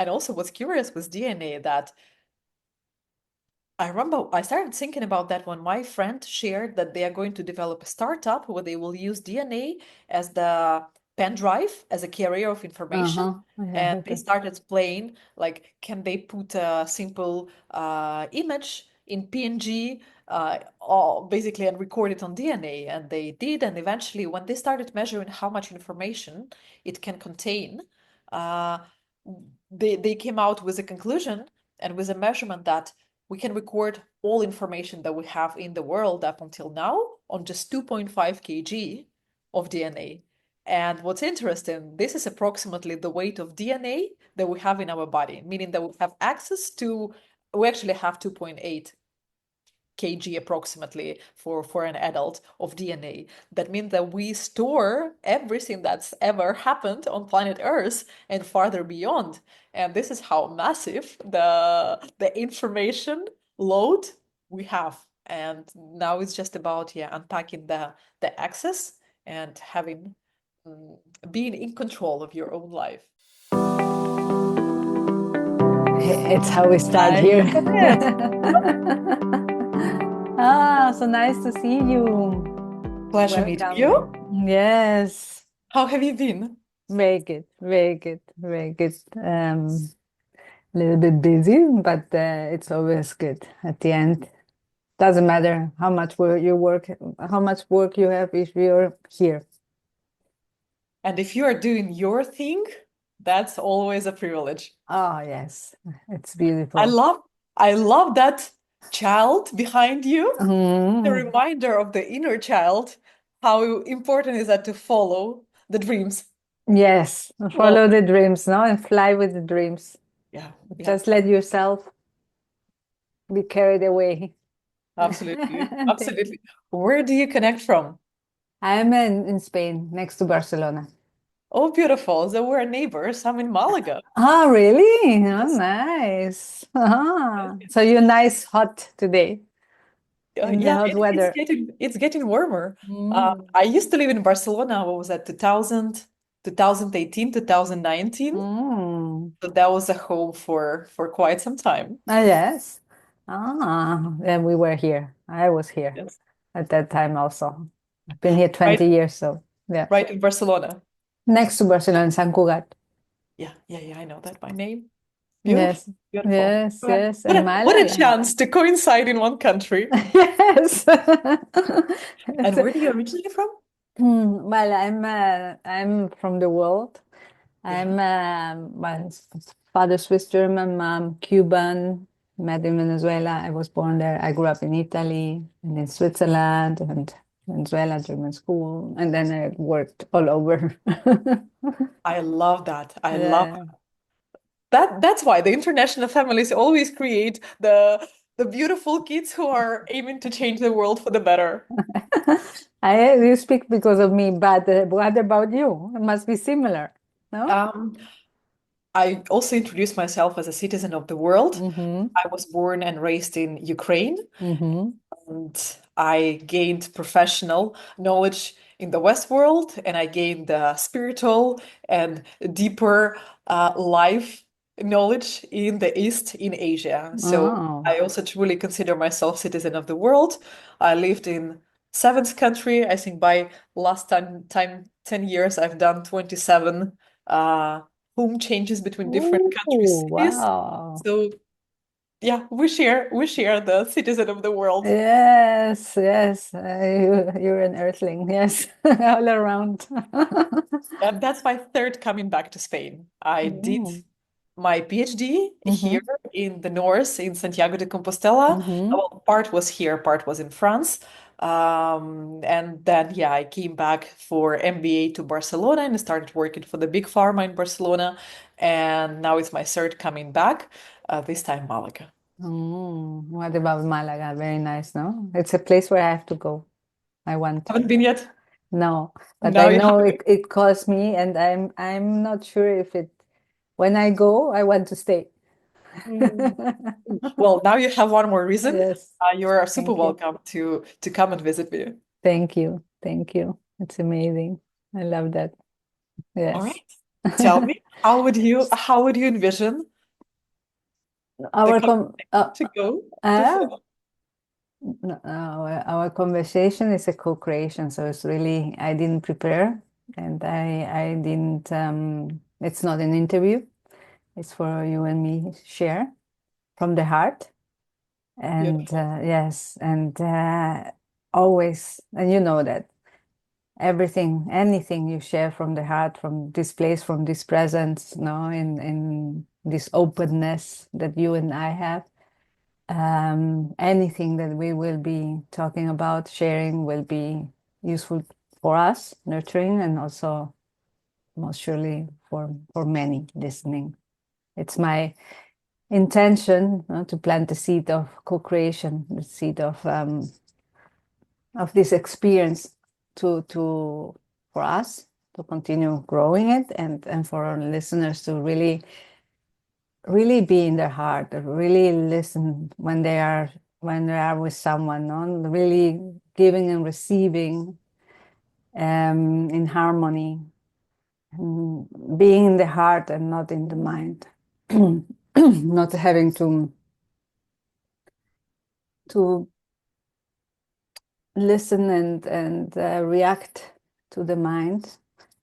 And also what's curious with DNA that I remember I started thinking about that when my friend shared that they are going to develop a startup where they will use DNA as the pen drive, as a carrier of information. Uh-huh. I have And heard they that. started playing, like, can they put a simple image in PNG, or basically, and record it on DNA? And they did. And eventually, when they started measuring how much information it can contain, uh, they came out with a conclusion and with a measurement that we can record all information that we have in the world up until now on just 2.5 kg of DNA. And what's interesting, this is approximately the weight of DNA that we have in our body, meaning that we have access to, we actually have 2.8 kg approximately for an adult of DNA. That means that we store everything that's ever happened on planet Earth and farther beyond. And this is how massive the information load we have. And now it's just about, yeah, unpacking the access and having mm, being in control of your own life. It's how we start Hi, here. Jeannette. Ah, so nice to see you. Pleasure meeting Welcome. you. Yes, How have you been? very good, very good, very good. A little bit busy, but it's always good at the end. Doesn't matter how much work you work, how much work you have if you're here. And if you are doing your thing, that's always a privilege. Oh, yes, it's I beautiful. love I love that child behind you. The Mm, reminder of the inner child, how important is that to follow the dreams. yes, Well, follow the dreams, no, and fly with the dreams. yeah, yeah, Just let yourself be carried away. absolutely. Thank you. Absolutely. Where do you connect from? I'm in Spain, next to Barcelona. Oh, beautiful. So we're neighbors. I'm in Malaga. Oh, really? Oh, Yes. nice. Yes, Ah, yes. so you're nice hot today in the Yeah, hot weather. it's getting warmer. Mm. I used to live in Barcelona. What was that? 2018, 2019. Mm. So that was a home for quite some time. Ah, yes. Ah, then we were here. I was here Yes. at that time also. I've been here Right, 20 years, so yeah. right in Barcelona. Next to Barcelona, San Cugat. Yeah, yeah, yeah. I know that by name. Beautiful, Yes, beautiful. yes, yes, What and a Malaga. chance to coincide in one country. Yes. And It's, where do you originally from? well, I'm from the world. Yeah. I'm my father Swiss German, mom Cuban, met in Venezuela. I was born there. I grew up in Italy and in Switzerland and Venezuela, German school, and then I worked all over. I love that. I love Yeah. that. That's why the international families always create the beautiful kids who are aiming to change the world for the better. You speak because of me, but what about you? It must be similar, no? Um, I also introduce myself as a citizen of the world. Mm-hmm. I was born and raised in Ukraine, Mm-hmm. and I gained professional knowledge in the West world, and I gained spiritual and deeper life knowledge in the East, in Asia. So Oh. I also truly consider myself citizen of the world. I lived in seventh country. I think by last time 10 years, I've done 27 uh, home changes between different country Ooh, cities. wow. So yeah, we share the citizen of the world. Yes, yes. You're an earthling. Yes, all around. And that's my third coming back to Spain. I did Mm. my PhD here Mm-hmm. in the north in Santiago de Compostela. Mm-hmm. Well, part was here, part was in France. And then, yeah, I came back for MBA to Barcelona and started working for the big pharma in Barcelona. And now it's my third coming back, this time Malaga. Mm. What about Malaga? Very nice, no? It's a place where I have to go. I want. Haven't been yet. No, but Now I you have know to. it calls me, and I'm not sure if it. When I go, I want to stay. Mm. Well, now you have one more reason. Yes. You're super Thank you. welcome to come and visit me. Thank you. Thank you. It's amazing. I love that. All Yes. right. Tell me. how would you envision the Our com conversation to go to uh, flow? no, our conversation is a co-creation, so it's really I didn't prepare, and I didn't. It's not an interview. It's for you and me share from the heart, and Beautiful. yes, and always, and you know that everything, anything you share from the heart, from this place, from this presence, no, in this openness that you and I have. Anything that we will be talking about, sharing, will be useful for us, nurturing, and also most surely for many listening. It's my intention to plant the seed of co-creation, the seed of this experience to for us to continue growing it, and for our listeners to really be in their heart, really listen when they are with someone, no? Really giving and receiving in harmony, being in the heart and not in the mind, not having to listen and react to the mind,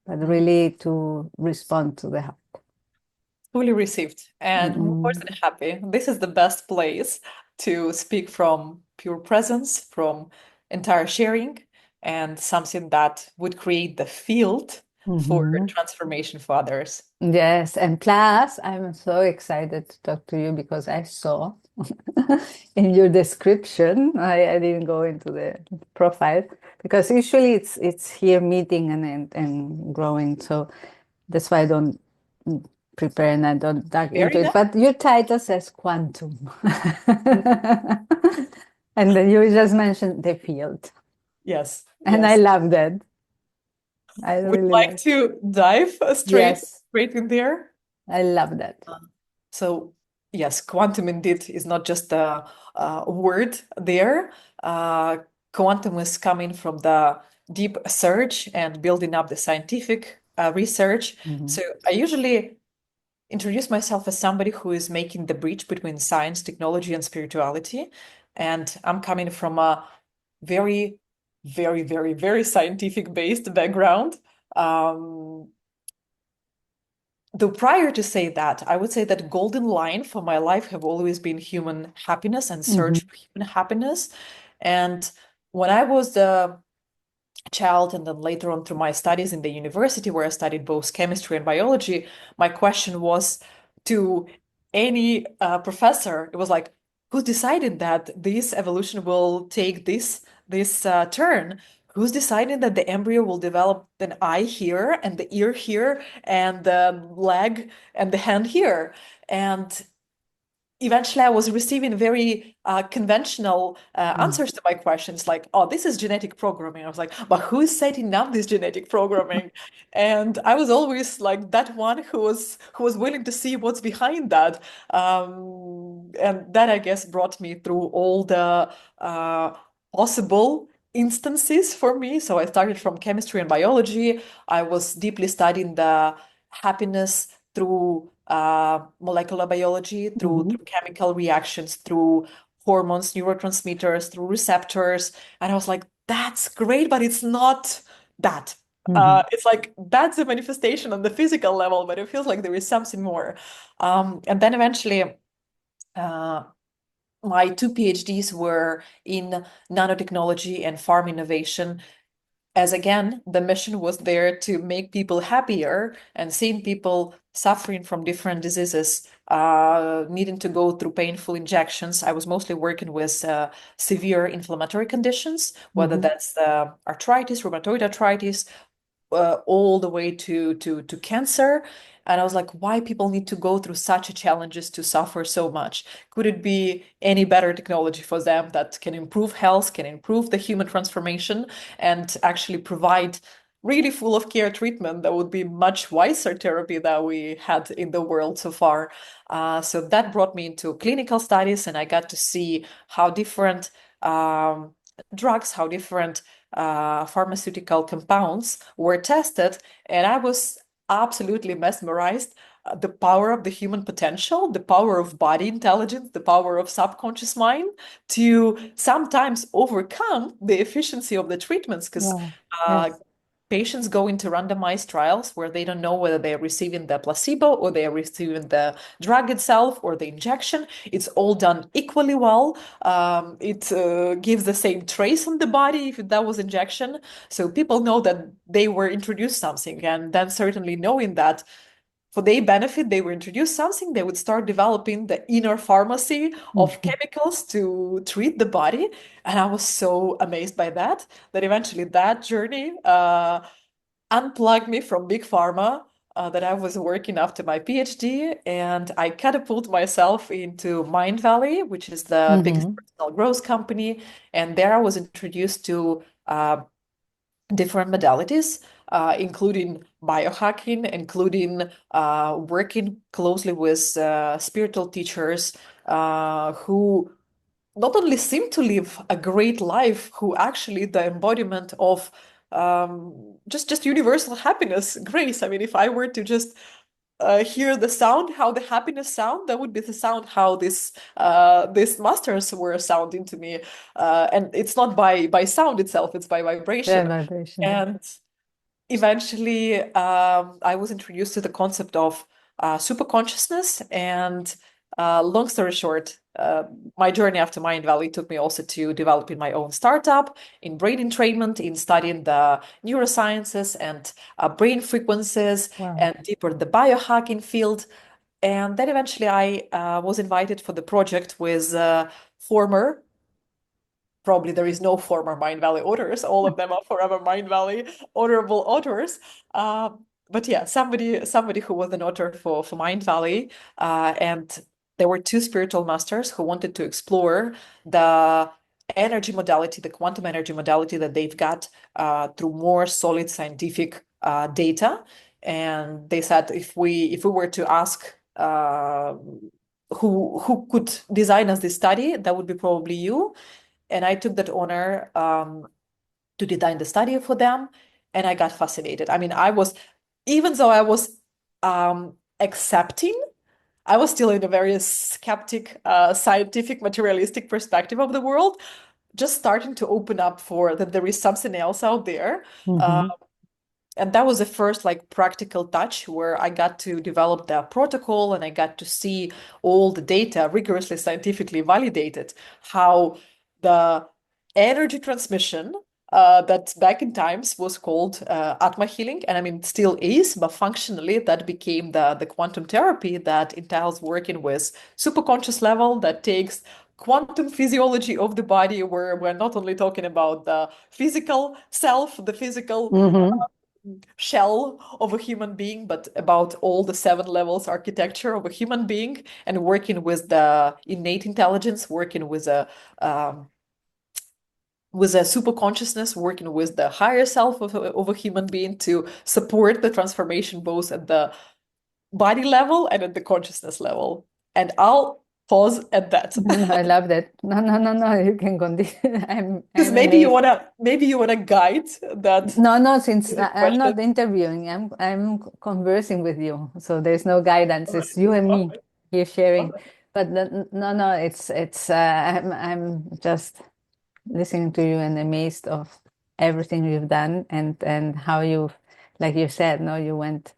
but Mhm. really to respond to the heart. Fully received and more Mm-mm. than happy. This is the best place to speak from pure presence, from entire sharing, and something that would create the field for Mm-hmm. transformation for others. Yes, and plus, I'm so excited to talk to you because I saw in your description, I didn't go into the profile because usually it's here meeting and growing. So that's why I don't prepare and I don't dive Very into it. nice. But your title says quantum. Mhm. And then you just mentioned the field. Yes, And I yes. love that. I Would you really like love. to dive straight Yes, straight in there? I love that. So, yes, quantum indeed is not just a word there. Uh, Quantum is coming from the deep search and building up the scientific research. Mhm. So, I usually introduce myself as somebody who is making the bridge between science, technology, and spirituality. And I'm coming from a very, very, very, very scientific based background. Um, Though prior to say that, I would say that golden line for my life have always been human happiness and Mhm. search for human happiness. And when I was a child, and then later on through my studies in the university where I studied both chemistry and biology, my question was to any professor. It was like, who decided that this evolution will take this turn? Who's deciding that the embryo will develop an eye here and the ear here and the leg and the hand here? And eventually I was receiving very conventional Mm. answers to my questions like, oh, this is genetic programming. I was like, but who is setting up this genetic programming? And I was always like that one who was willing to see what's behind that. And that, I guess, brought me through all the uh, possible instances for me. So I started from chemistry and biology. I was deeply studying the happiness through molecular biology, through Mhm. through chemical reactions, through hormones, neurotransmitters, through receptors. And I was like, that's great, but it's not that. Mhm. It's like that's a manifestation on the physical level, but it feels like there is something more. And then eventually, uh, my two PhDs were in nanotechnology and farm innovation, as again, the mission was there to make people happier, and seeing people suffering from different diseases, needing to go through painful injections. I was mostly working with severe inflammatory conditions, whether Mhm. that's arthritis, rheumatoid arthritis, all the way to cancer. And I was like, why people need to go through such a challenges to suffer so much? Could it be any better technology for them that can improve health, can improve the human transformation, and actually provide really full of care treatment that would be much wiser therapy that we had in the world so far? So that brought me into clinical studies, and I got to see how different drugs, how different pharmaceutical compounds were tested. And I was absolutely mesmerized. The power of the human potential, the power of body intelligence, the power of subconscious mind to sometimes overcome the efficiency of the treatments. Because Wow. uh, Yes. patients go into randomized trials where they don't know whether they're receiving the placebo or they are receiving the drug itself or the injection. It's all done equally well. It gives the same trace on the body if that was injection. So people know that they were introduced something, and then certainly knowing that for their benefit, they were introduced something, they would start developing the inner pharmacy of Mhm. chemicals to treat the body. And I was so amazed by that, that eventually that journey unplugged me from big pharma. That I was working after my PhD, and I catapult myself into Mind Valley, which is the biggest Mhm. personal growth company. And there I was introduced to different modalities, including biohacking, including working closely with spiritual teachers who not only seem to live a great life, who actually the embodiment of just universal happiness, grace. I mean, if I were to just hear the sound, how the happiness sound, that would be the sound how these masters were sounding to me. And it's not by sound itself, it's by The vibration. vibration. And eventually, I was introduced to the concept of super consciousness. And long story short, my journey after Mind Valley took me also to developing my own startup in brain entrainment, in studying the neurosciences and brain frequencies, Wow. and deeper the biohacking field. And then eventually, I was invited for the project with former, probably there is no former Mind Valley authors. All of them are forever Mind Valley honorable authors. But yeah, somebody who was an author for Mind Valley, and there were two spiritual masters who wanted to explore the energy modality, the quantum energy modality that they've got through more solid scientific data. And they said if we were to ask who could design us this study, that would be probably you. And I took that honor to design the study for them, and I got fascinated. I mean, even though I was accepting, I was still in a very skeptic, scientific, materialistic perspective of the world, just starting to open up for that there is something else out there. Uh, Mhm. and that was the first like practical touch where I got to develop the protocol and I got to see all the data rigorously scientifically validated how the energy transmission that back in times was called Atma healing, and I mean it still is, but functionally that became the quantum therapy that entails working with superconscious level that takes quantum physiology of the body, where we're not only talking about the physical self, the physical Mhm. shell of a human being, but about all the seven levels architecture of a human being, and working with the innate intelligence, working with a super consciousness, working with the higher self of a human being to support the transformation both at the body level and at the consciousness level. And I'll pause at that. I love that. No, no, no, no. You can continue. I'm Because I'm amazed. maybe you wanna guide that No, no, since I'm question. not interviewing, I'm conversing with you. So there's no guidance. It's you and me Okay. here sharing. Okay. But no, no, it's I'm just listening to you and amazed of everything you've done and how you've, like you said, no, you went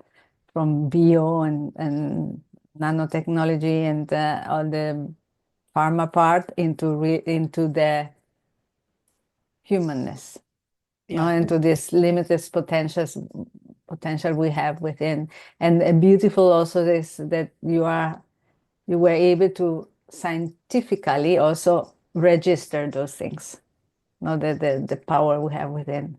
from bio and nanotechnology and all the pharma part into the humanness, no, Yeah. into this limitless potential we have within. And beautiful also is that you were able to scientifically also register those things, no, the power we have within.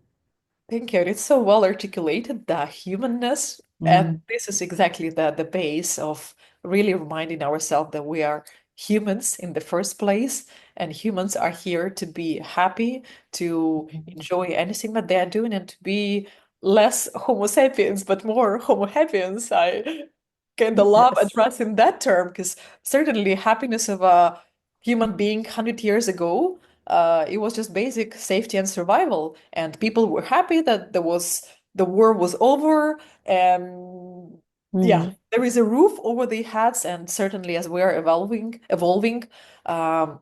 Thank you. It's so well articulated, the humanness. And Mm. this is exactly the base of really reminding ourselves that we are humans in the first place. And humans are here to be happy, to enjoy anything that they are doing, and to be less Homo sapiens, but more Homo Happiens. I kind of love Yes. addressing that term because certainly happiness of a human being 100 years ago, it was just basic safety and survival, and people were happy that the war was over, and yeah, Mm. there is a roof over their heads, and certainly as we are evolving, um,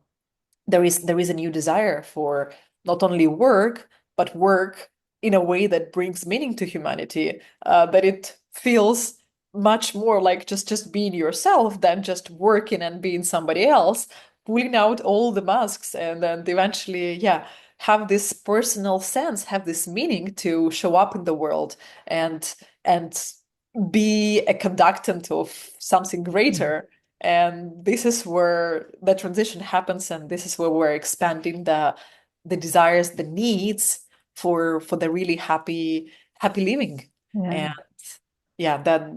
there is a new desire for not only work, but work in a way that brings meaning to humanity, that it feels much more like just being yourself than just working and being somebody else, pulling out all the masks, and then eventually, yeah, have this personal sense, have this meaning to show up in the world, and be a conductant of something Mm. greater. And this is where the transition happens, and this is where we're expanding the desires, the needs for the really happy living. Yeah. And yeah, that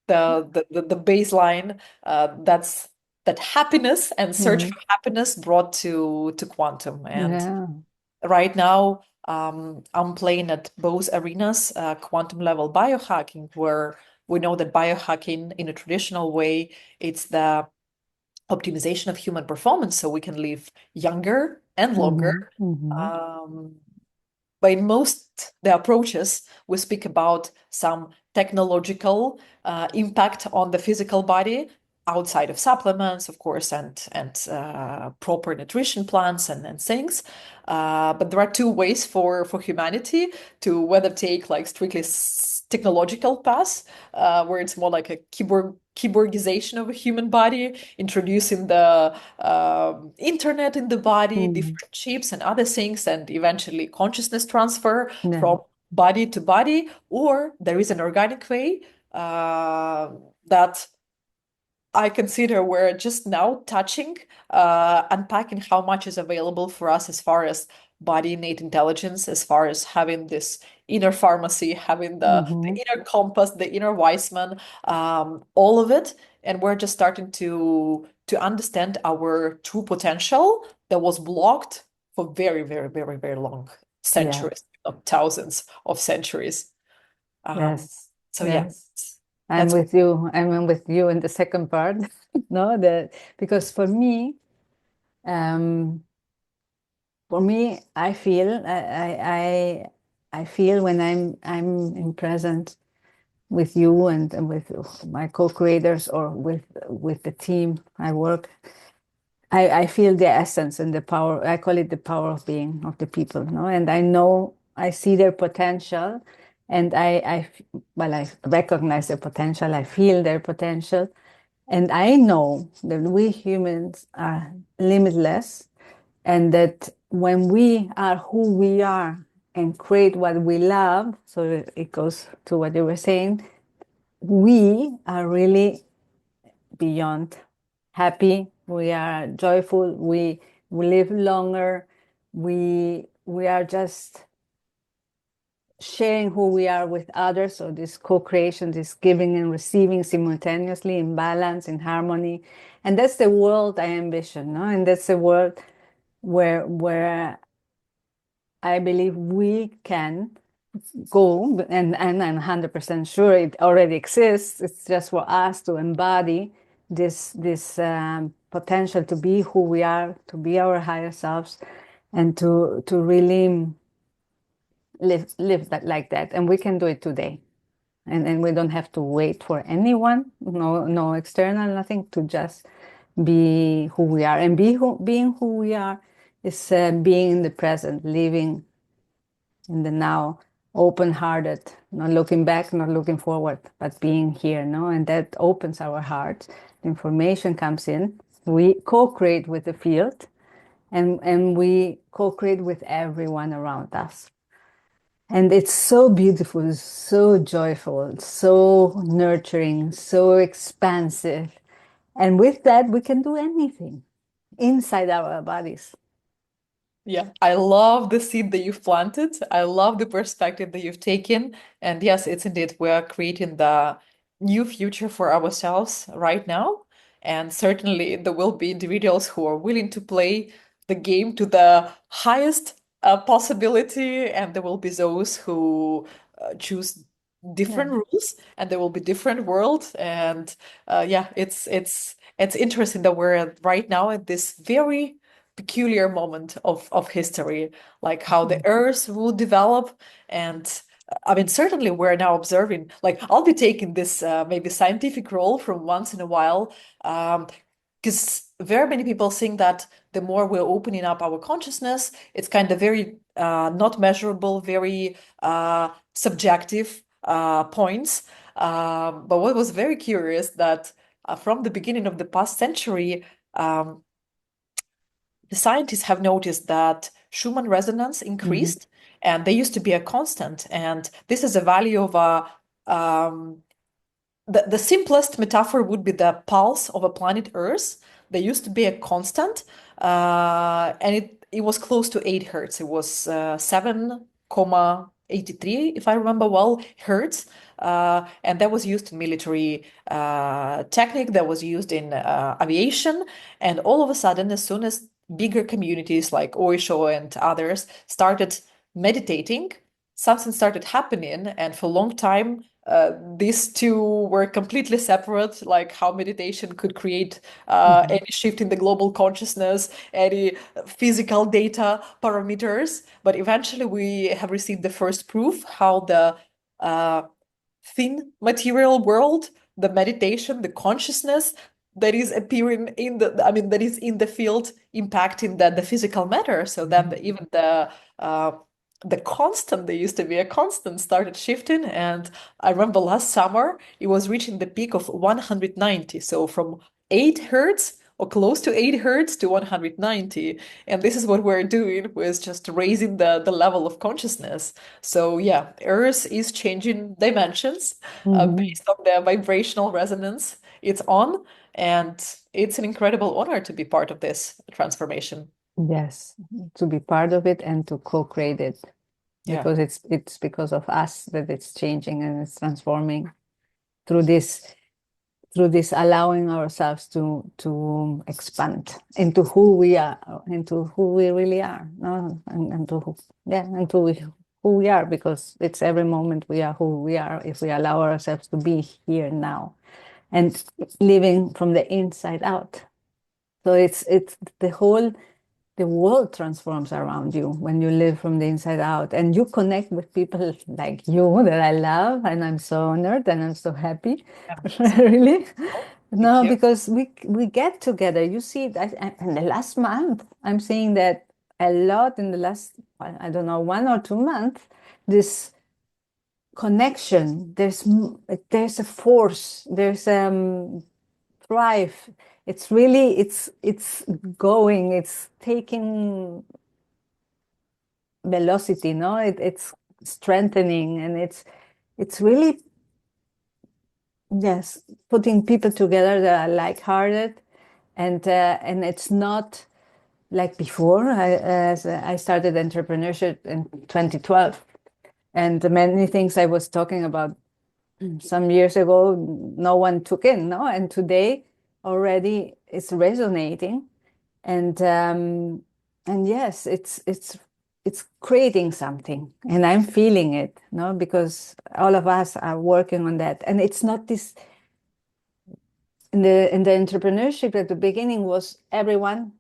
the baseline, that's that happiness and search Mm. for happiness brought to quantum. And Yeah. right now, I'm playing at both arenas, quantum level biohacking, where we know that biohacking in a traditional way, it's the optimization of human performance so we can live younger and longer. Mm-hmm. Mm-hmm. Um, but in most the approaches, we speak about some technological impact on the physical body outside of supplements, of course, and proper nutrition plans and things. But there are two ways for humanity to whether take like strictly technological path, where it's more like a keyboardization of a human body, introducing the internet in the body, Mm. different chips and other things, and eventually consciousness transfer Yeah. from body to body. Or there is an organic way that I consider we're just now touching, unpacking how much is available for us as far as body innate intelligence, as far as having this inner pharmacy, having the Mm-hmm. inner compass, the inner Weissman, all of it. And we're just starting to understand our true potential that was blocked for very, very, very, very long Yeah. centuries, not thousands of centuries. Um, Yes. so yeah, Yes. I'm that's with you. I'm with you in the second part. No, that because um, for me, I feel when I'm in present with you and with my co-creators or with the team I work, I feel the essence and the power. I call it the power of being of the people, no? And I know I see their potential, and well, I recognize their potential. I feel their potential, and I know that we humans are limitless, and that when we are who we are and create what we love, so it goes to what you were saying, we are really beyond happy, we are joyful, we live longer, we are just sharing who we are with others. So this co-creation, this giving and receiving simultaneously in balance, in harmony. And that's the world I envision, no? And that's the world where I believe we can go, and I'm 100% sure it already exists. It's just for us to embody this potential to be who we are, to be our higher selves, and to really live that like that. And we can do it today. And we don't have to wait for anyone, no external, nothing, to just be who we are. And being who we are is being in the present, living in the now, open-hearted, not looking back, not looking forward, but being here, no? And that opens our heart. The information comes in. We co-create with the field, and we co-create with everyone around us. And it's so beautiful, so joyful, so nurturing, so expansive. And with that, we can do anything inside our bodies. Yeah, I love the seed that you've planted. I love the perspective that you've taken. And yes, it's indeed, we're creating the new future for ourselves right now. And certainly there will be individuals who are willing to play the game to the highest possibility. And there will be those who choose Yeah. different rules, and there will be different worlds. And yeah, it's interesting that we're right now at this very peculiar moment of history, like how the Mhm. earth will develop, and I mean, certainly we're now observing, like, I'll be taking this maybe scientific role from once in a while, because very many people think that the more we're opening up our consciousness, it's kind of very not measurable, very subjective points. But what was very curious that from the beginning of the past century, um, the scientists have noticed that Schumann resonance Mm-hmm. increased, and they used to be a constant. And this is a value of a the simplest metaphor would be the pulse of a planet Earth. There used to be a constant, and it was close to 8 hertz. It was 7,83, if I remember well, hertz. And that was used in military technique, that was used in aviation. And all of a sudden, as soon as bigger communities like Oisho and others started meditating, something started happening. And for a long time, these two were completely separate, like how meditation could create Mm-hmm. any shift in the global consciousness, any physical data parameters. But eventually, we have received the first proof how the uh, thin material world, the meditation, the consciousness that is appearing in the, I mean, that is in the field impacting the physical matter. So then even the constant, there used to be a constant, started shifting. And I remember last summer, it was reaching the peak of 190. So from 8 hertz or close to 8 hertz to 190. And this is what we're doing with just raising the level of consciousness. So yeah, Earth is changing dimensions Mm-hmm. based on the vibrational resonance it's on. And it's an incredible honor to be part of this transformation. Yes, to be part of it and to co-create it, Yeah. because it's because of us that it's changing and it's transforming through this allowing ourselves to expand into who we are, into who we really are, no? And to who, yeah, into who we are, because it's every moment we are who we are if we allow ourselves to be here now and living from the inside out. So it's the world transforms around you when you live from the inside out and you connect with people like you that I love, and I'm so honored and I'm so happy. Yeah. Really. Oh, thank No, you. because we get together. You see, in the last month, I'm seeing that a lot in the last, I don't know, 1 or 2 months, this connection, there's a force, there's thrive. It's really, it's going, it's taking velocity, no? It's strengthening, and it's really, yes, putting people together that are like-hearted, and it's not like before. I started entrepreneurship in 2012, and many things I was talking about some years ago, no one took in, no? And today already it's resonating, and yes, it's creating something, and I'm feeling it, no? Because all of us are working on that, and it's not this in the entrepreneurship at the beginning was everyone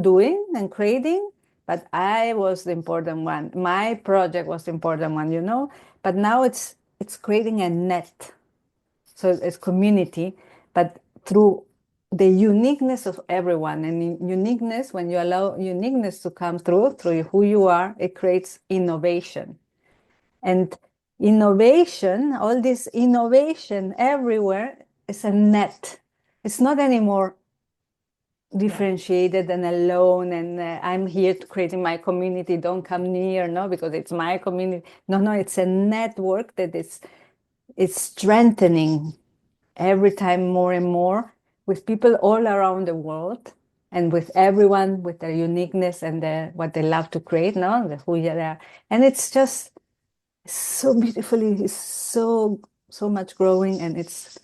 doing and creating, but I was the important one. My project was the important one, you know. But now it's creating a net, so it's community, but through the uniqueness of everyone. And in uniqueness, when you allow uniqueness to come through who you are, it creates innovation. And innovation, all this innovation everywhere, is a net. It's not anymore Yeah. differentiated and alone, and I'm here to creating my community, don't come near, no, because it's my community. No, it's a network that is it's strengthening every time more and more, with people all around the world, and with everyone with their uniqueness and what they love to create, no, who they are. And it's just so beautifully, it's so much growing, and it's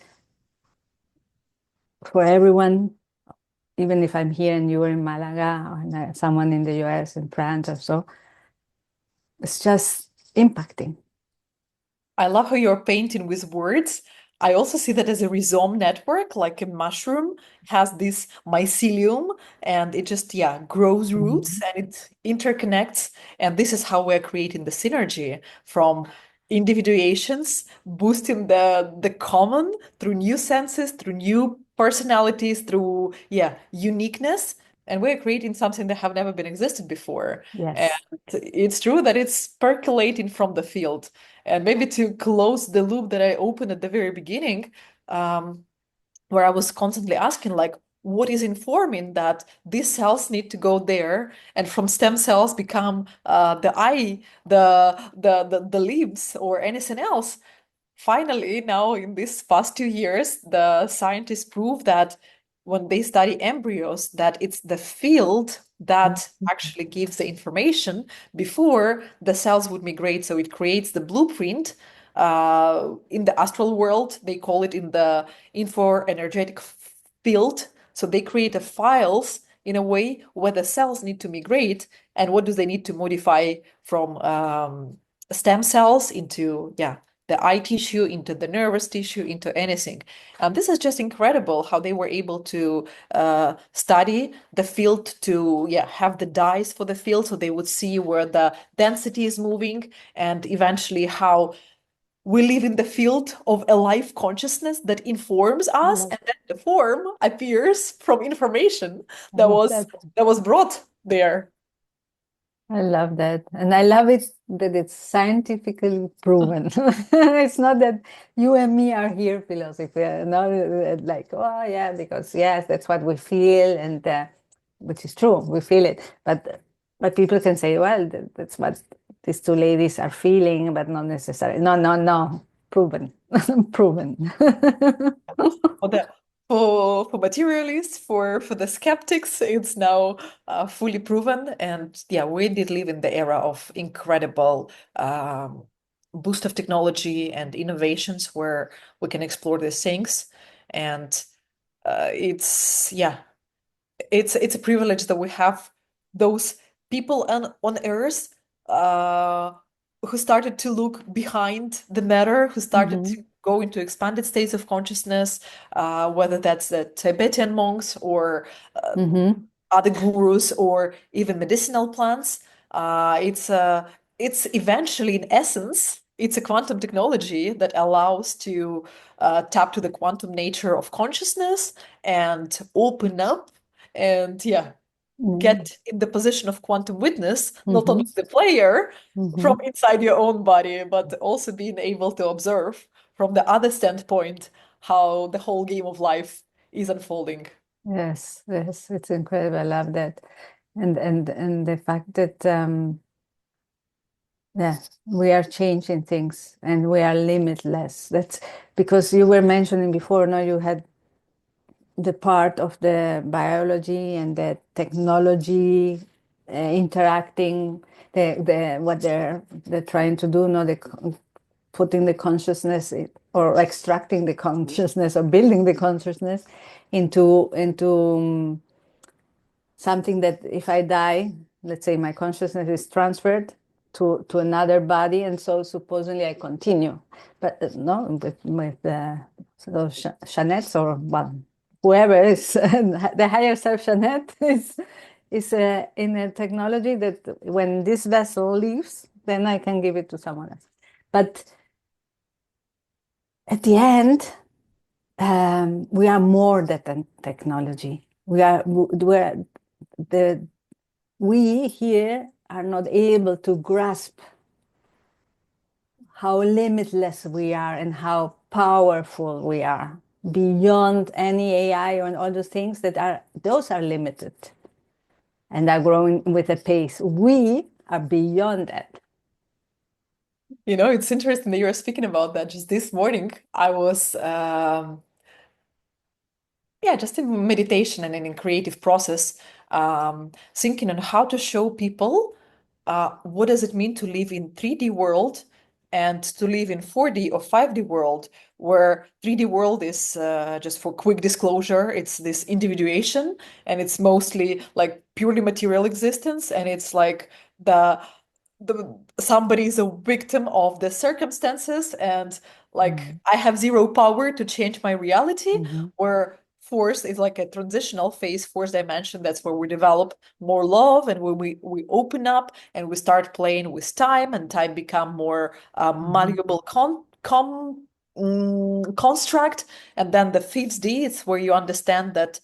for everyone. Even if I'm here and you're in Malaga, or someone in the US, in France, or so, it's just impacting. I love how you're painting with words. I also see that as a rhizome network, like a mushroom has this mycelium and it just, yeah, grows roots Mhm. and it interconnects. And this is how we're creating the synergy from individuations, boosting the common through new senses, through new personalities, through, yeah, uniqueness. And we're creating something that have never been existed before. And Yes. it's true that it's percolating from the field. And maybe to close the loop that I opened at the very beginning, um, where I was constantly asking, like, what is informing that these cells need to go there, and from stem cells become the eye, the limbs, or anything else? Finally, now in these past 2 years, the scientists prove that when they study embryos, that it's the field that Mhm. actually gives the information before the cells would migrate. So it creates the blueprint. In the astral world, they call it in the info energetic field. So they create the files in a way where the cells need to migrate and what do they need to modify from stem cells into, yeah, the eye tissue, into the nervous tissue, into anything. This is just incredible how they were able to study the field to, yeah, have the dyes for the field so they would see where the density is moving and eventually how we live in the field of a life consciousness that informs I us, love, and then the form appears from information I that love was that. that was brought there. I love that. And I love it that it's scientifically proven. It's not that you and me are here philosophy, not like, oh, yeah, because yes, that's what we feel, and which is true, we feel it. But people can say, well, that's what these two ladies are feeling, but not necessarily. No, no, no, proven, proven. For the for materialists, for the skeptics, it's now fully proven. And yeah, we did live in the era of incredible boost of technology and innovations where we can explore these things. And it's, yeah, it's a privilege that we have those people on Earth uh, who started to look behind the matter, who started Hmm. to go into expanded states of consciousness, whether that's the Tibetan monks or Hmm. other gurus or even medicinal plants. It's eventually, in essence, it's a quantum technology that allows to tap to the quantum nature of consciousness and open up and, yeah, get in the position of quantum witness, not only Hmm. the player from Hmm. inside your own body, but also being able to observe from the other standpoint how the whole game of life is unfolding. Yes, yes, it's incredible. I love that. And the fact that yeah, we are changing things and we are limitless. That's because you were mentioning before, no, you had the part of the biology and the technology interacting, the what they're trying to do, no, putting the consciousness or extracting the consciousness or building the consciousness into something that if I die, let's say my consciousness is transferred to another body, and so supposedly I continue. But no, with so Jeannette or well, whoever is the higher self, Jeannette is in a technology that when this vessel leaves, then I can give it to someone else. But at the end, we are more than technology. We're the we here are not able to grasp how limitless we are and how powerful we are beyond any AI and all those things those are limited and are growing with a pace. We are beyond that. You know, it's interesting that you were speaking about that. Just this morning, I was, yeah, just in meditation and in creative process, thinking on how to show people what does it mean to live in 3D world and to live in 4D or 5D world, where 3D world is, just for quick disclosure, it's this individuation and it's mostly like purely material existence, and it's like the somebody is a victim of the circumstances, and like Mm. I have zero power to change my reality, Mhm. where fourth is like a transitional phase, fourth dimension. That's where we develop more love, and when we open up and we start playing with time, and time become more Mhm. malleable construct. And then the fifth D is where you understand that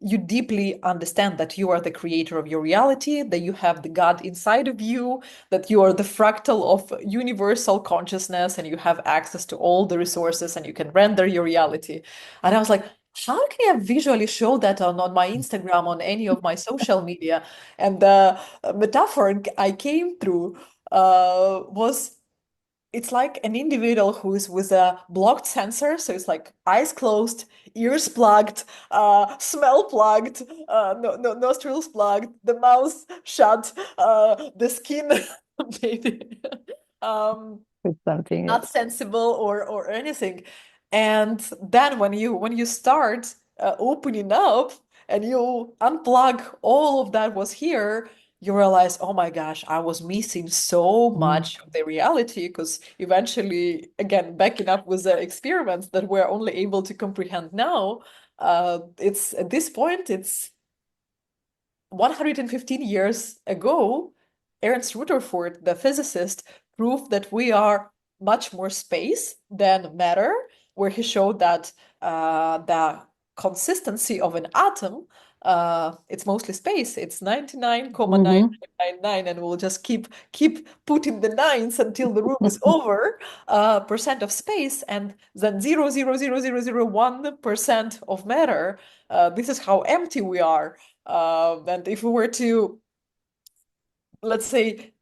you deeply understand that you are the creator of your reality, that you have the God inside of you, that you are the fractal of universal consciousness, and you have access to all the resources, and you can render your reality. And I was like, how can I visually show that on my Instagram, on any of my social media? And the metaphor I came through was, it's like an individual who's with a blocked sensor, so it's like eyes closed, ears plugged, smell plugged, nostrils plugged, the mouth shut, the skin maybe It's something, not yes. sensible or anything. And then when you start opening up and you unplug all of that was here, you realize, oh my gosh, I was missing so Mm. much of the reality, because eventually, again, backing up with the experiments that we're only able to comprehend now, it's at this point, it's 115 years ago, Ernst Rutherford, the physicist, proved that we are much more space than matter, where he showed that the consistency of an atom, it's mostly space. It's Mhm. 99.9999, and we'll just keep putting the nines until the room is over, percent of space, and then 0.00001% of matter. This is how empty we are. And if we were to, let's say,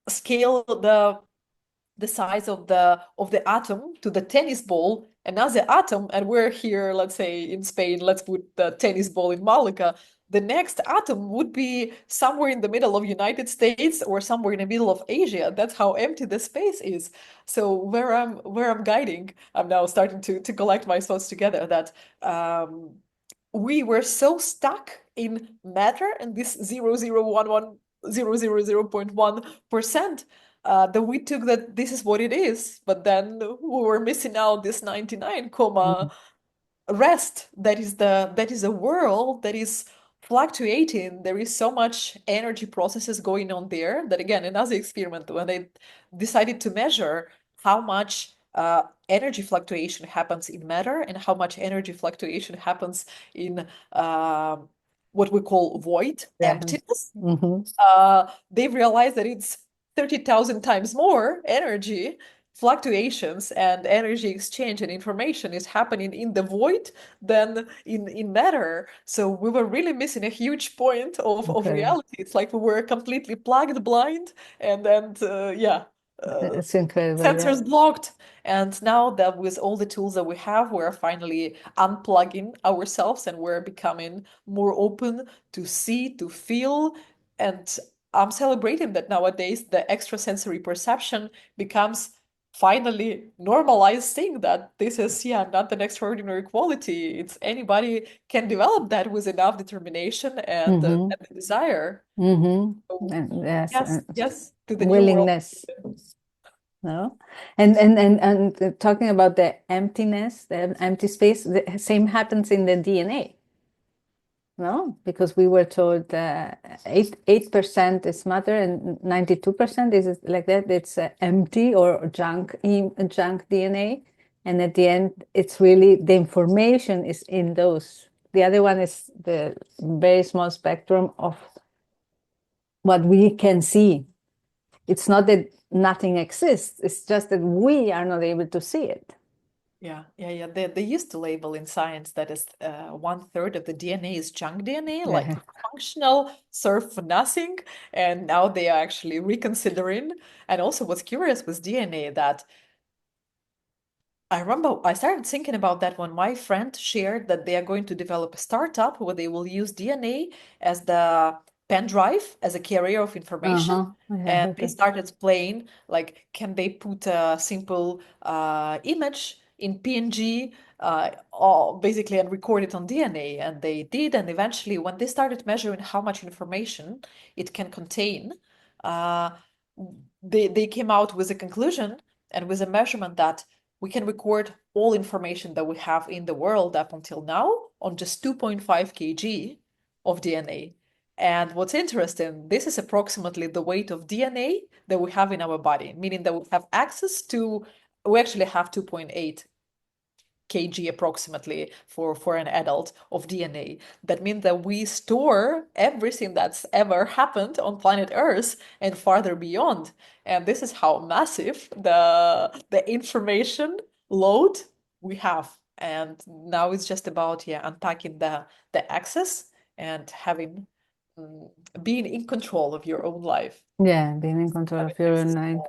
scale the size of the atom to the tennis ball, and now the atom, and we're here, let's say in Spain, let's put the tennis ball in Malaga, the next atom would be somewhere in the middle of United States or somewhere in the middle of Asia. That's how empty the space is. So where I'm guiding, I'm now starting to collect my thoughts together, that we were so stuck in matter and this 0.1% that we took that this is what it is, but then we were missing out this 99 comma Mhm. rest. That is a world that is fluctuating. There is so much energy processes going on there, that again, another experiment, when they decided to measure how much energy fluctuation happens in matter and how much energy fluctuation happens in what we call void, Yeah. emptiness, Mhm. they've realized that it's 30,000 times more energy fluctuations and energy exchange and information is happening in the void than in matter. So we were really missing a huge point of Okay. reality. It's like we were completely plugged blind, and yeah, It's incredible, yeah. sensors blocked. And now that with all the tools that we have, we're finally unplugging ourselves, and we're becoming more open to see, to feel. And I'm celebrating that nowadays the extrasensory perception becomes finally normalized thing, that this is, yeah, not an extraordinary quality. It's anybody can develop that with enough determination Mm-hmm. and the desire. Mm-hmm. So And yes, yes, yes, to the new world. willingness, no? And talking about the emptiness, the empty space, the same happens in the DNA. No, because we were told 8% is matter and 92% is like that. It's empty or junk DNA, and at the end, it's really the information is in those. The other one is the very small spectrum of what we can see. It's not that nothing exists; it's just that we are not able to see it. Yeah, yeah, yeah. They used to label in science that is 1/3 of the DNA is junk DNA, like Yeah. not functional, serve for nothing. And now they are actually reconsidering. And also, what's curious with DNA, that I remember I started thinking about that when my friend shared that they are going to develop a startup where they will use DNA as the pen drive, as a carrier of information. Uh-huh. I And heard they that. started playing, like, can they put a simple image in PNG, or basically, and record it on DNA? And they did. And eventually, when they started measuring how much information it can contain, uh, they came out with a conclusion and with a measurement that we can record all information that we have in the world up until now on just 2.5 kg of DNA. And what's interesting, this is approximately the weight of DNA that we have in our body, meaning that we have access to, we actually have 2.8 kg approximately for an adult of DNA. That means that we store everything that's ever happened on planet Earth and farther beyond. And this is how massive the information load we have. And now it's just about unpacking the access and having being in control of your own life. Yeah, being in control Having of your own access to mind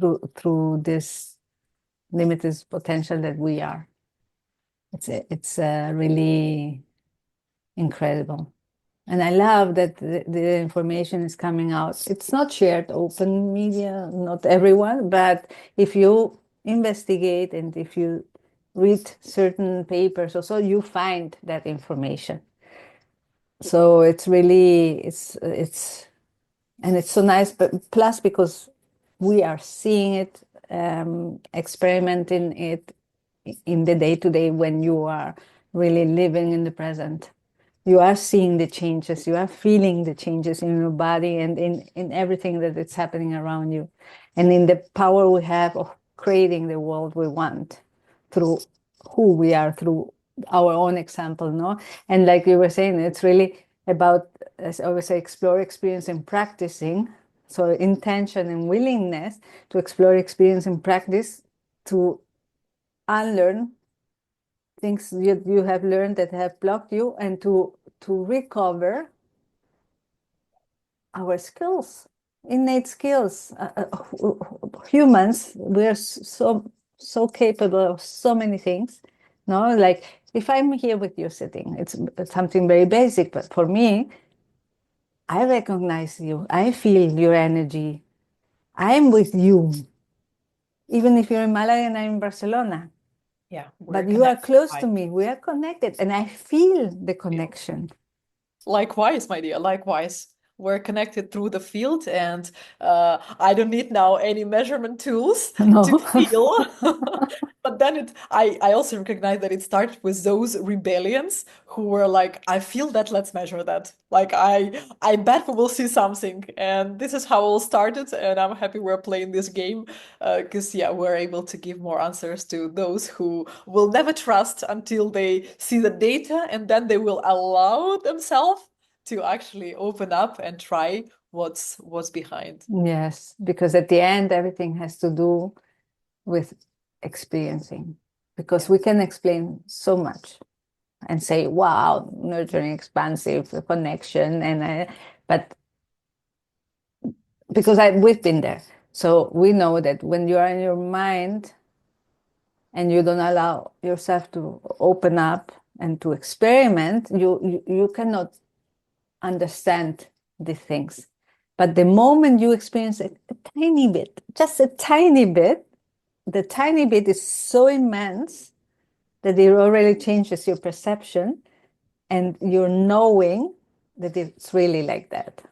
all. through this limited potential that we are. It's really incredible. And I love that the information is coming out. It's not shared open media, not everyone, but if you investigate and if you read certain papers or so, you find that information. So it's really, and it's so nice, but plus because we are seeing it, experimenting it in the day-to-day when you are really living in the present. You are seeing the changes, you are feeling the changes in your body and in everything that is happening around you. And in the power we have of creating the world we want through who we are, through our own example, no? And like you were saying, it's really about, as I always say, explore, experience, and practicing. So intention and willingness to explore, experience, and practice to unlearn things you have learned that have blocked you and to recover our skills, innate skills. Humans, we're so capable of so many things. No, like if I'm here with you sitting, it's something very basic, but for me, I recognize you. I feel your energy. I'm with you, even if you're in Malaga and I'm in Barcelona. Yeah, we're But you are connected. close to me. We are connected, and I feel the connection. Likewise, my dear, likewise. We're connected through the field, and I don't need now any measurement tools to No. feel. But then I also recognize that it started with those rebellions who were like, I feel that, let's measure that. Like I bet we will see something. And this is how it all started, and I'm happy we're playing this game because yeah, we're able to give more answers to those who will never trust until they see the data, and then they will allow themselves to actually open up and try what's behind. Yes, because at the end, everything has to do with experiencing, because Yeah. we can explain so much and say, wow, nurturing, expansive connection. But because we've been there. So we know that when you are in your mind and you don't allow yourself to open up and to experiment, you cannot understand the things. But the moment you experience a tiny bit, just a tiny bit, the tiny bit is so immense that it already changes your perception and your knowing that it's really like that.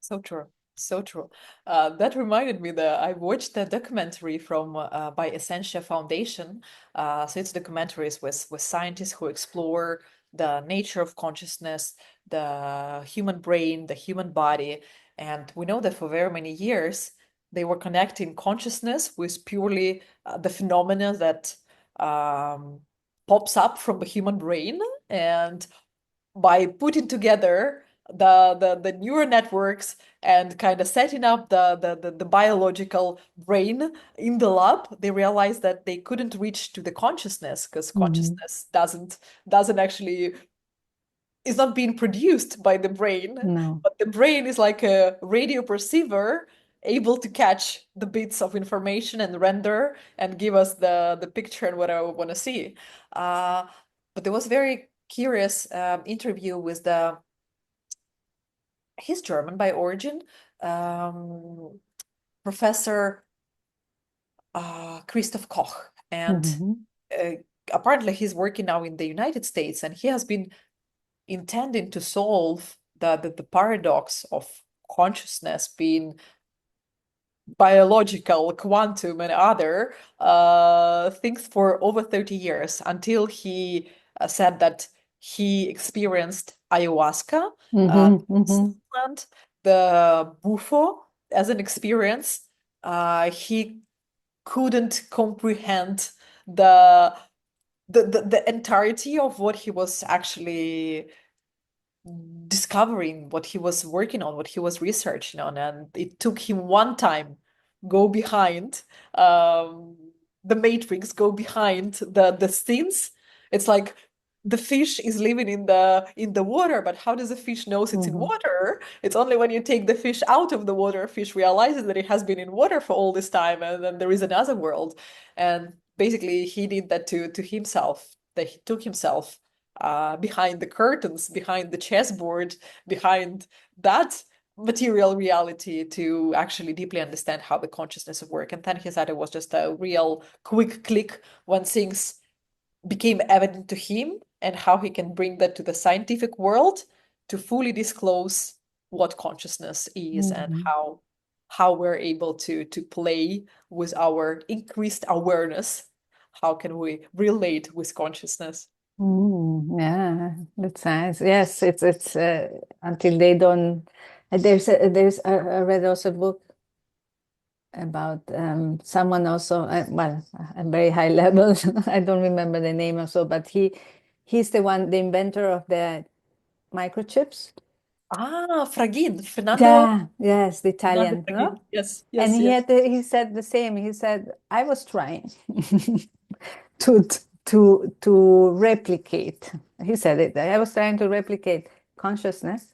So true. So true. That reminded me that I watched a documentary from by Essentia Foundation. So it's documentaries with scientists who explore the nature of consciousness, the human brain, the human body, and we know that for very many years they were connecting consciousness with purely the phenomena that pops up from the human brain, and by putting together the neural networks and kind of setting up the biological brain in the lab, they realized that they couldn't reach to the consciousness because Mhm. consciousness doesn't actually is not being produced by the brain, No. but the brain is like a radio perceiver able to catch the bits of information and render and give us the picture and what I want to see. Uh, but there was very curious interview with the he's German by origin, um, Professor Christoph Koch, and Mhm. uh, apparently he's working now in the United States, and he has been intending to solve the paradox of consciousness being biological, quantum, and other things for over 30 years until he said that he experienced ayahuasca, Mm-hmm. plant, the bufo as an experience. He couldn't comprehend the, the entirety of what he was actually discovering, what he was working on, what he was researching on, and it took him one time go behind um, the matrix, go behind the scenes. It's like the fish is living in the water, but how does the fish knows it's in Mm-hmm. water? It's only when you take the fish out of the water, fish realizes that it has been in water for all this time, and then there is another world. And basically, he did that to himself. That he took himself behind the curtains, behind the chessboard, behind that material reality to actually deeply understand how the consciousness work. And then he said it was just a real quick click when things became evident to him and how he can bring that to the scientific world to fully disclose what consciousness is and Mm-hmm. how we're able to play with our increased awareness. How can we relate with consciousness? Yeah, that's nice. Yes, it's until they don't. I read also a book about someone also. Well, a very high level. I don't remember the name also, but he's the inventor of the microchips. Ah, Fragin, Fernando, Yeah, yes, the Fernando Italian, no? Fragin. Yes, And yes, yes. he said the same. He said, I was trying to to replicate. He said it. I was trying to replicate consciousness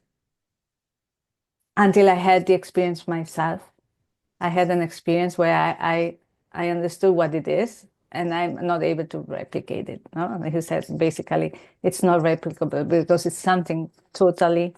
until I had the experience myself. I had an experience where I understood what it is, and I'm not able to replicate it. No? He said basically it's not replicable because it's something totally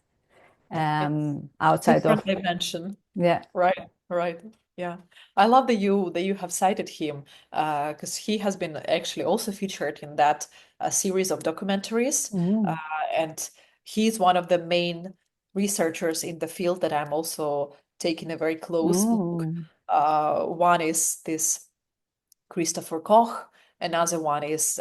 It's outside different of, dimension. yeah. Right, right. Yeah. I love that you have cited him because he has been actually also featured in that series of documentaries. Uh, Mm. and he's one of the main researchers in the field that I'm also taking a very close look. Mm. One is this Christopher Koch, another one is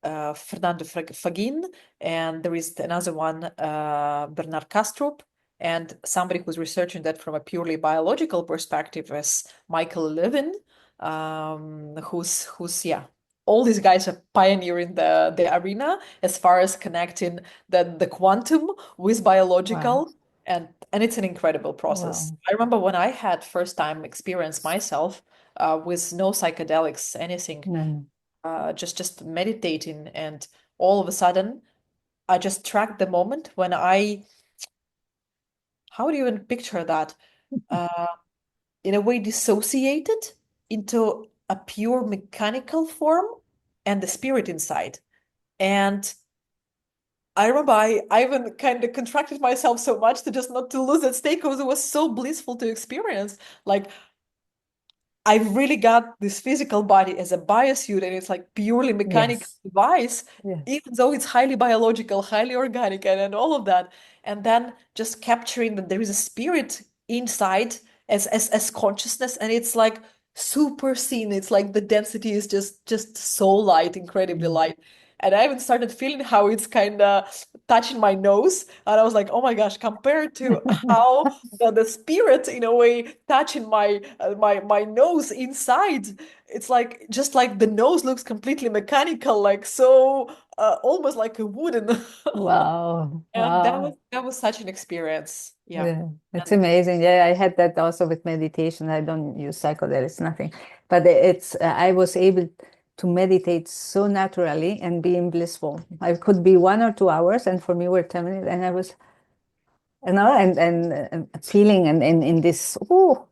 Fernando Fagin, and there is another one, Bernard Kastrup, and somebody who's researching that from a purely biological perspective is Michael Levin, who's yeah, all these guys are pioneering the arena as far as connecting the quantum with Wow. biological, and it's an incredible process. Wow. I remember when I had first time experience myself with no psychedelics, anything, No. just meditating, and all of a sudden I just tracked the moment when I, how do you even picture that, uh, in a way dissociated into a pure mechanical form and the spirit inside. And I remember I even kind of contracted myself so much to just not to lose that state because it was so blissful to experience. Like I've really got this physical body as a biosuit and it's like purely mechanical Yes. device, Yes. even though it's highly biological, highly organic, and all of that. And then just capturing that there is a spirit inside as consciousness, and it's like super seen. It's like the density is just so light, incredibly Mm. light. And I even started feeling how it's kind of touching my nose. And I was like, oh my gosh, compared to how the spirit in a way touching my nose inside, it's like just like the nose looks completely mechanical, like so almost like a wooden. Wow. And Wow. that was such an experience. Yeah. Yeah, it's And amazing. Yeah, I had that also with meditation. I don't use psychedelics, nothing. But it's I was able to meditate so naturally and being blissful. I could be 1 or 2 hours, and for me were 10 minutes, and I was, and feeling and in this, oh,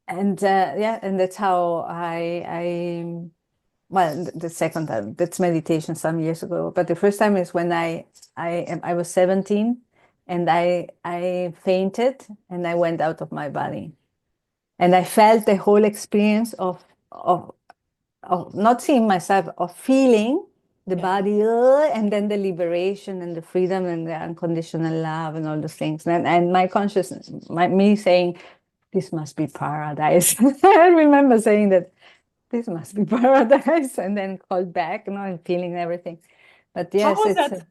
and yeah, and that's how I well, the second time, that's meditation some years ago, but the first time is when I was 17 and I fainted and I went out of my body. And I felt the whole experience of not seeing myself, of feeling. the Yeah. body, and then the liberation and the freedom and the unconditional love and all those things. And my consciousness, me saying, this must be paradise. I remember saying that this must be paradise, and then called back, and feeling everything. But How yes, was that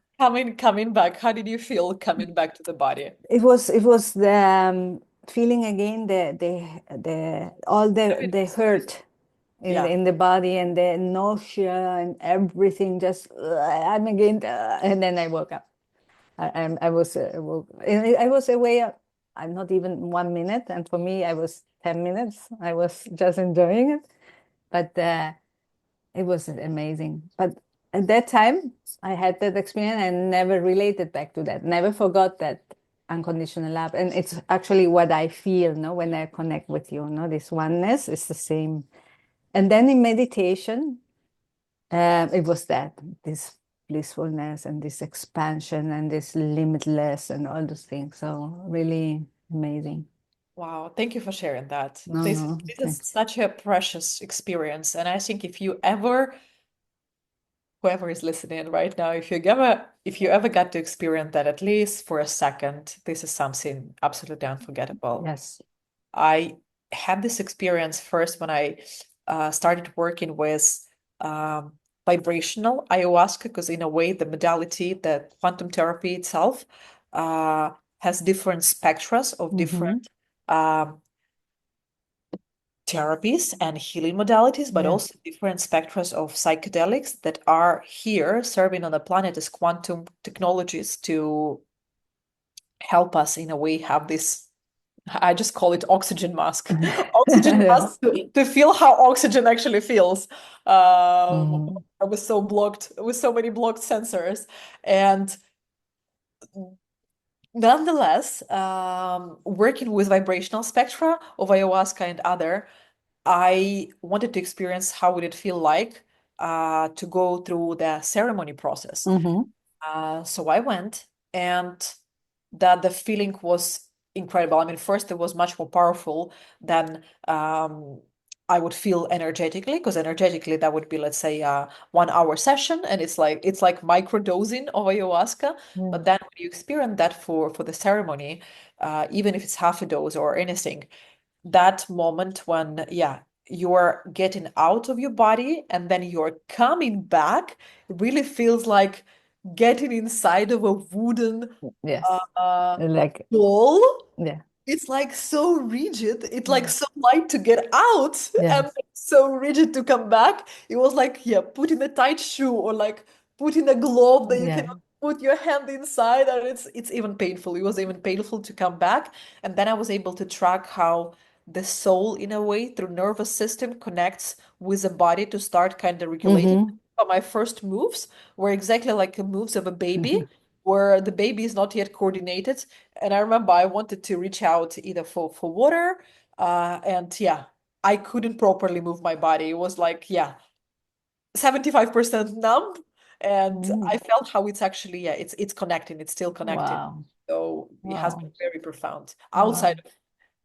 coming back? How did you feel coming back to the body? it was the feeling again the all the Heaviness. hurt in Yeah. the body and the nausea and everything. Just I'm again, and then I woke up. I was I was away. I'm not even 1 minute, and for me, I was 10 minutes. I was just enjoying it, but it was amazing. But at that time, I had that experience and never related back to that. Never forgot that unconditional love, and it's actually what I feel. No, when I connect with you, no, this oneness is the same. And then in meditation, it was that this blissfulness and this expansion and this limitless and all those things. So really amazing. Wow. Thank you for sharing that. No, no, This is thanks. such a precious experience. And I think whoever is listening right now, if you ever got to experience that at least for a second, this is something absolutely unforgettable. Yes. I had this experience first when I started working with vibrational ayahuasca, because in a way, the modality, the quantum therapy itself, uh, has different spectra of different Mm-hmm. um, therapies and healing modalities, but Yes. also different spectra of psychedelics that are here serving on the planet as quantum technologies to help us in a way have this. I just call it oxygen mask. Oxygen mask Yes. to feel how oxygen actually feels. Mm-hmm. I was so blocked with so many blocked sensors. And nonetheless, working with vibrational spectra of ayahuasca and other, I wanted to experience how would it feel like to go through the ceremony process. Mm-hmm. So I went, and that the feeling was incredible. I mean, first it was much more powerful than I would feel energetically, because energetically that would be, let's say, a 1 hour session, and it's like microdosing of ayahuasca. Yeah. But then when you experience that for the ceremony, even if it's half a dose or anything, that moment when, yeah, you're getting out of your body and then you're coming back, it really feels like getting inside of a wooden Yes. uh, Like, ball. yeah. It's like so rigid. It's like Yeah. so light to get out and Yes. so rigid to come back. It was like, yeah, putting a tight shoe or like putting a glove that you Yeah. cannot put your hand inside, and it's even painful. It was even painful to come back. And then I was able to track how the soul, in a way, through nervous system connects with the body to start kind of regulating. Mm-hmm. My first moves were exactly like the moves of a Mm-hmm. baby, where the baby is not yet coordinated. And I remember I wanted to reach out either for water, and yeah, I couldn't properly move my body. It was like, yeah, 75% numb. And Mm. I felt how it's actually, yeah, it's connecting, it's still connecting. Wow. So it has been Wow. very profound. Outside Wow. of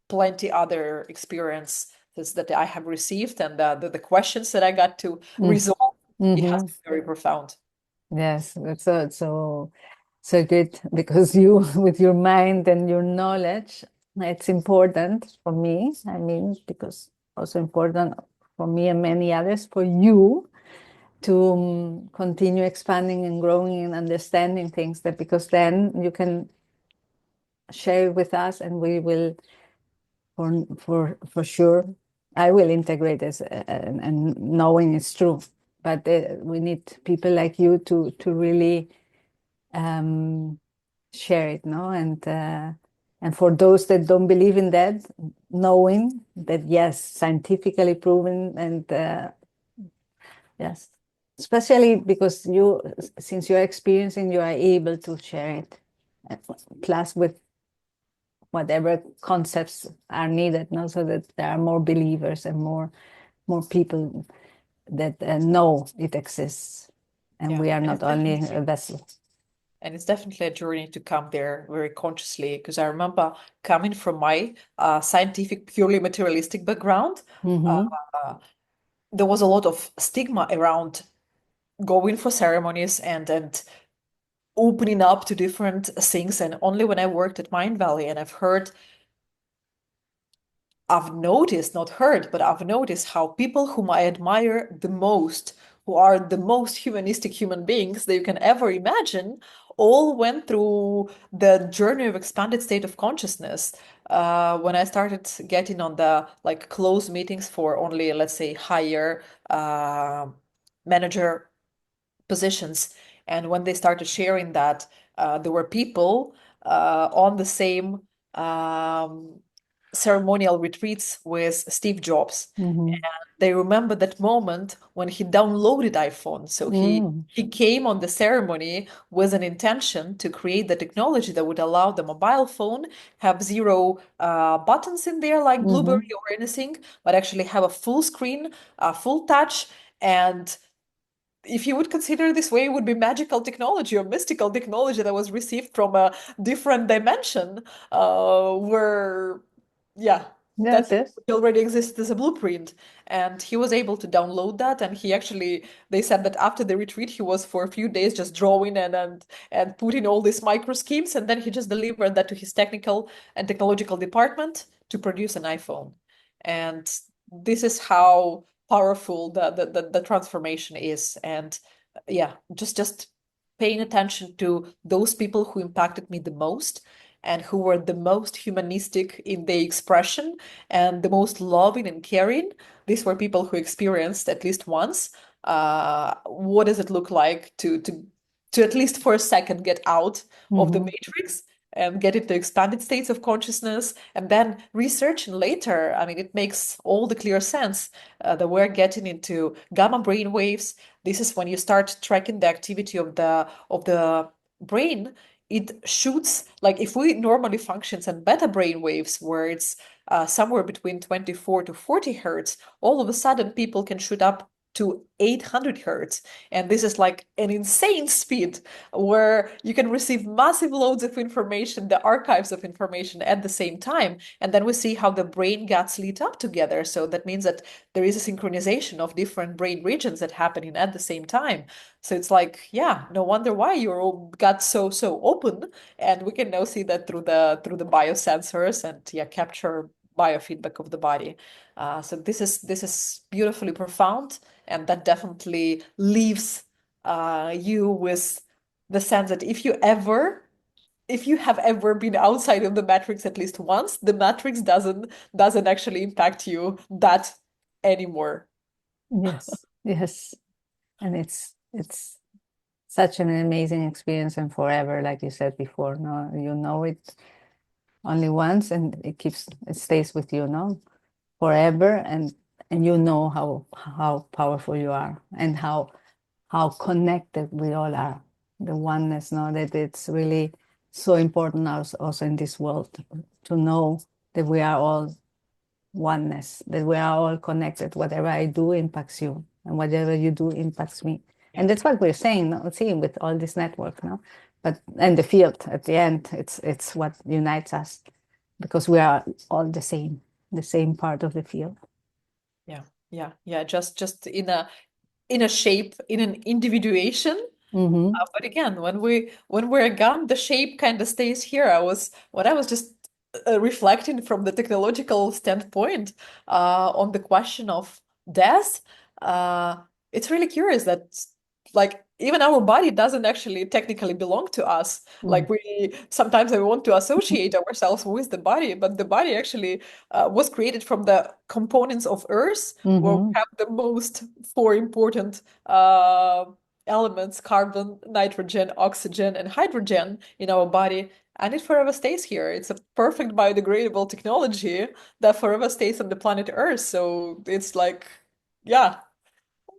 plenty other experiences that I have received, and the questions that I got to Mm. resolve, it has Mm-hmm. been very profound. Yes, that's so good because you, with your mind and your knowledge, it's important for me. I mean, because also important for me and many others, for you to continue expanding and growing and understanding things, that because then you can share with us, and we will, for sure, I will integrate this, and knowing it's true. But we need people like you to really um, share it, no? And for those that don't believe in that, knowing that yes, scientifically proven, and yes, especially because you, since you're experiencing, you are able to share it, uh, plus with whatever concepts are needed, no? So that there are more believers and more people that know it exists, and Yeah, we are and not only a vessel. it's definitely a journey to come there very consciously, because I remember coming from my scientific, purely materialistic background, uh, Mm-hmm. there was a lot of stigma around going for ceremonies and opening up to different things. And only when I worked at Mind Valley and I've noticed, not heard, but I've noticed how people whom I admire the most, who are the most humanistic human beings that you can ever imagine, all went through the journey of expanded state of consciousness. When I started getting on the like close meetings for only, let's say, higher manager positions. And when they started sharing that, there were people on the same um, ceremonial retreats with Steve Jobs. Mm-hmm. They remember that moment when he downloaded iPhone. So Mm-hmm. he came on the ceremony with an intention to create the technology that would allow the mobile phone have zero buttons in there like Mm-hmm. BlueBerry or anything, but actually have a full screen, full touch, and if you would consider this way, it would be magical technology or mystical technology that was received from a different dimension, where, yeah, Yes, that yes. already exists as a blueprint. And he was able to download that. And he actually, they said that after the retreat, he was for a few days just drawing and putting all these micro schemes. And then he just delivered that to his technical and technological department to produce an iPhone. And this is how powerful the transformation is. And yeah, just paying attention to those people who impacted me the most and who were the most humanistic in their expression and the most loving and caring. These were people who experienced at least once what does it look like to at least for a second get out of the Mm-hmm. matrix and get into expanded states of consciousness, and then research later. I mean, it makes all the clear sense that we're getting into gamma brain waves. This is when you start tracking the activity of the brain. It shoots like if we normally functions at beta brain waves, where it's somewhere between 24 to 40 hertz, all of a sudden people can shoot up to 800 hertz. And this is like an insane speed where you can receive massive loads of information, the archives of information at the same time. And then we see how the brain gets lit up together. So that means that there is a synchronization of different brain regions that happening at the same time. So it's like, yeah, no wonder why your all got so open. And we can now see that through the biosensors and yeah, capture biofeedback of the body. So this is beautifully profound, and that definitely leaves you with the sense that if you have ever been outside of the matrix at least once, the matrix doesn't actually impact you that anymore. Yes, yes. And it's such an amazing experience and forever, like you said before. No, you know it only once and it stays with you, no, forever. And you know how powerful you are and how connected we all are. The oneness, no, that it's really so important also in this world to know that we are all oneness, that we are all connected. Whatever I do impacts you, and whatever you do impacts me. Yeah. And that's what we're saying, no? Seeing with all this network, no? But and the field at the end, it's what unites us because we are all the same part of the field. Yeah, yeah. Just in a shape, in an individuation. Mm-hmm. But again, when we're gone, the shape kind of stays here. When I was just reflecting from the technological standpoint on the question of death. Uh, it's really curious that like even our body doesn't actually technically belong to us. Like we sometimes we want to associate ourselves with the body, but the body actually was created from the components of Earth, where we Mm-hmm. have the most four important uh, elements: carbon, nitrogen, oxygen, and hydrogen in our body. And it forever stays here. It's a perfect biodegradable technology that forever stays on the planet Earth. So it's like, yeah,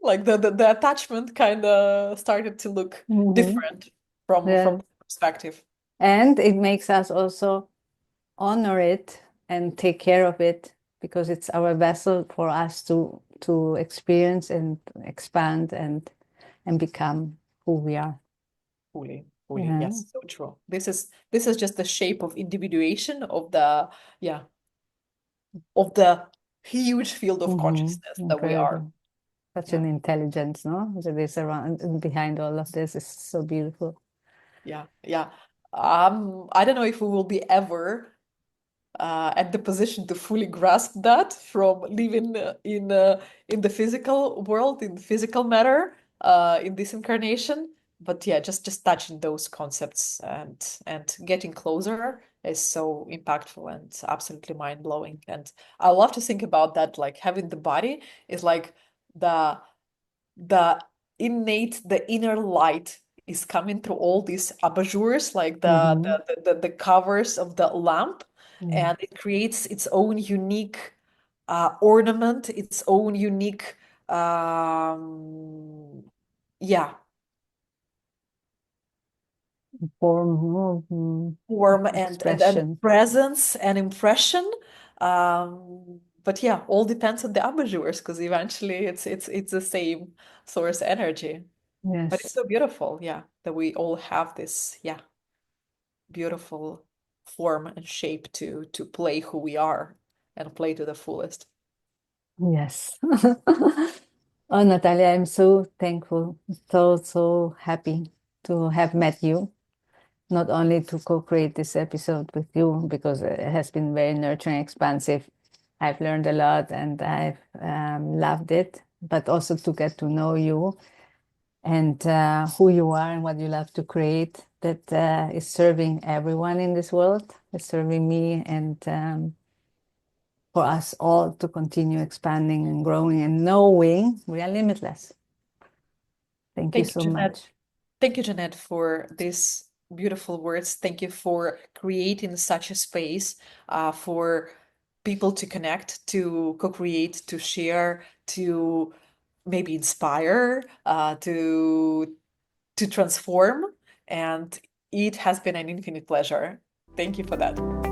like the attachment kind of started to look Mm-hmm. different from Yeah. that perspective. And it makes us also honor it and take care of it because it's our vessel for us to experience and expand and become who we are. Fully, Yeah. yes, so true. This is just the shape of individuation of the yeah of the huge field of Mm-hmm. consciousness that we are. Incredible. Such Yeah. an intelligence, no? That is around and behind all of this is so beautiful. Yeah. Yeah. I don't know if we will be ever at the position to fully grasp that from living in the physical world, in physical matter, in this incarnation. But yeah, just touching those concepts and getting closer is so impactful and absolutely mind-blowing. And I love to think about that, like having the body is like the the the inner light is coming through all these abajurs, like Mm-hmm. the covers of the lamp, Yeah. and it creates its own unique ornament, its own unique yeah, Form, form and expression. presence and impression. But yeah, all depends on the abajurs because eventually it's the same source energy. But it's Yes. so beautiful, yeah, that we all have this, yeah, beautiful form and shape to play who we are and play to the fullest. Yes. Oh, Natalia, I'm so thankful, so happy to have met you. Not only to co-create this episode with you, because it has been very nurturing, expansive. I've learned a lot and I've loved it, but also to get to know you and who you are and what you love to create that is serving everyone in this world, is serving me, and for us all to continue expanding and growing and knowing we are limitless. Thank you Thank you, so Jeanette. much. Thank you, Jeanette, for these beautiful words. Thank you for creating such a space for people to connect, to co-create, to share, to maybe inspire, to transform. And it has been an infinite pleasure. Thank you for that.